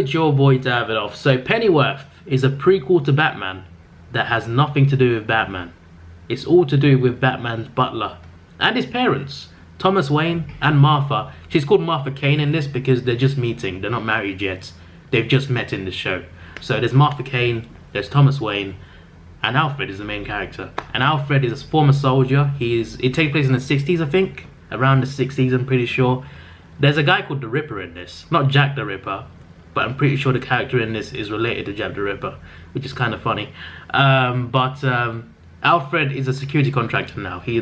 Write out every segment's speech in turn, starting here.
it's your boy Davidoff. So Pennyworth is a prequel to Batman that has nothing to do with Batman. It's all to do with Batman's butler and his parents, Thomas Wayne and Martha. She's called Martha Kane in this because they're just meeting. They're not married yet. They've just met in the show. So there's Martha Kane, there's Thomas Wayne, and Alfred is the main character. And Alfred is a former soldier. It takes place in the 60s, I think. Around the 60s, I'm pretty sure. There's a guy called the Ripper in this. Not Jack the Ripper, but I'm pretty sure the character in this is related to Jack the Ripper, which is kind of funny. Alfred is a security contractor now. He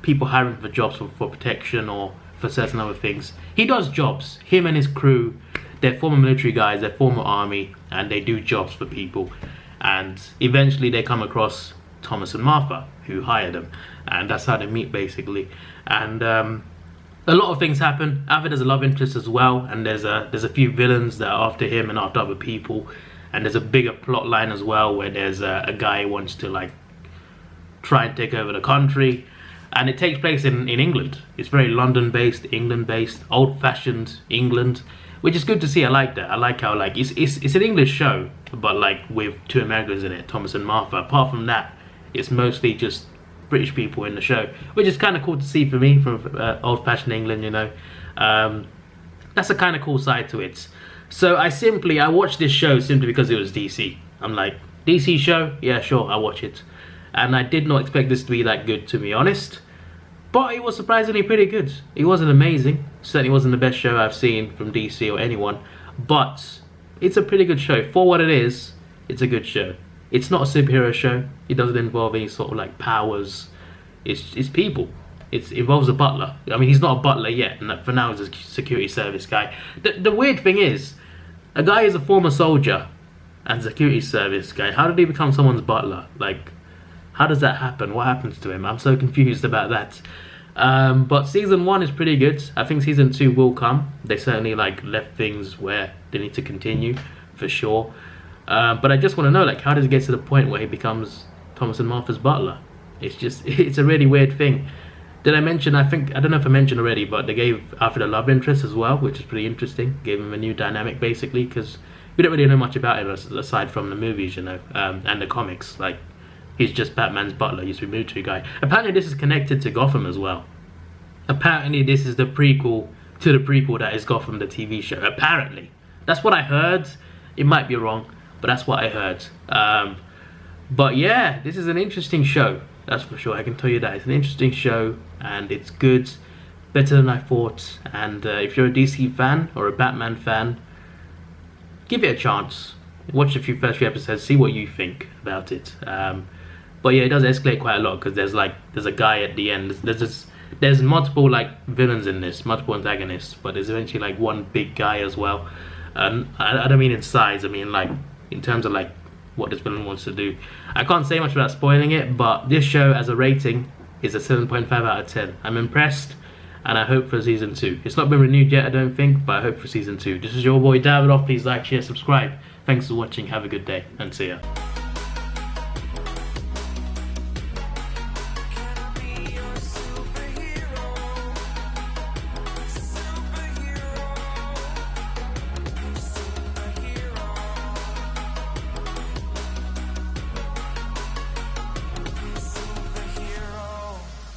people hiring for jobs for protection or for certain other things. He does jobs. Him and his crew, they're former military guys, they're former army, and they do jobs for people. And eventually they come across Thomas and Martha, who hire them, and that's how they meet basically. And a lot of things happen. Alfred has a love interest as well, and there's a few villains that are after him and after other people. And there's a bigger plot line as well, where there's a guy who wants to try and take over the country. And it takes place in England. It's very London based, England based, old fashioned England, which is good to see. I like that. I like how it's an English show, but with two Americans in it, Thomas and Martha. Apart from that, it's mostly just British people in the show, which is kind of cool to see for me from old fashioned England, you know. That's a kind of cool side to it. So I watched this show simply because it was DC. I'm like, DC show? Yeah, sure, I'll watch it. And I did not expect this to be that good, to be honest. But it was surprisingly pretty good. It wasn't amazing. Certainly wasn't the best show I've seen from DC or anyone. But it's a pretty good show. For what it is, it's a good show. It's not a superhero show. It doesn't involve any sort of powers. It's people. It involves a butler. I mean, he's not a butler yet. And for now, he's a security service guy. The weird thing is, a guy is a former soldier and security service guy. How did he become someone's butler? How does that happen? What happens to him? I'm so confused about that. But season 1 is pretty good. I think season 2 will come. They certainly left things where they need to continue, for sure. But I just want to know, how does it get to the point where he becomes Thomas and Martha's butler? It's a really weird thing. Did I mention, I don't know if I mentioned already, but they gave Alfred a love interest as well, which is pretty interesting. Gave him a new dynamic, basically, because we don't really know much about him aside from the movies, you know, and the comics. He's just Batman's butler, he's a military guy. Apparently this is connected to Gotham as well. Apparently this is the prequel to the prequel that is Gotham, the TV show. Apparently. That's what I heard. It might be wrong, but that's what I heard. But yeah, this is an interesting show. That's for sure, I can tell you that. It's an interesting show, and it's good. Better than I thought. And if you're a DC fan, or a Batman fan, give it a chance. Watch the first few episodes, see what you think about it. But yeah, it does escalate quite a lot because there's a guy at the end. There's multiple villains in this, multiple antagonists, but there's eventually one big guy as well. And I don't mean in size. I mean in terms of what this villain wants to do. I can't say much without spoiling it, but this show as a rating is a 7.5 out of 10. I'm impressed, and I hope for season 2. It's not been renewed yet, I don't think, but I hope for season 2. This is your boy Davidoff. Please like, share, subscribe. Thanks for watching. Have a good day, and see ya.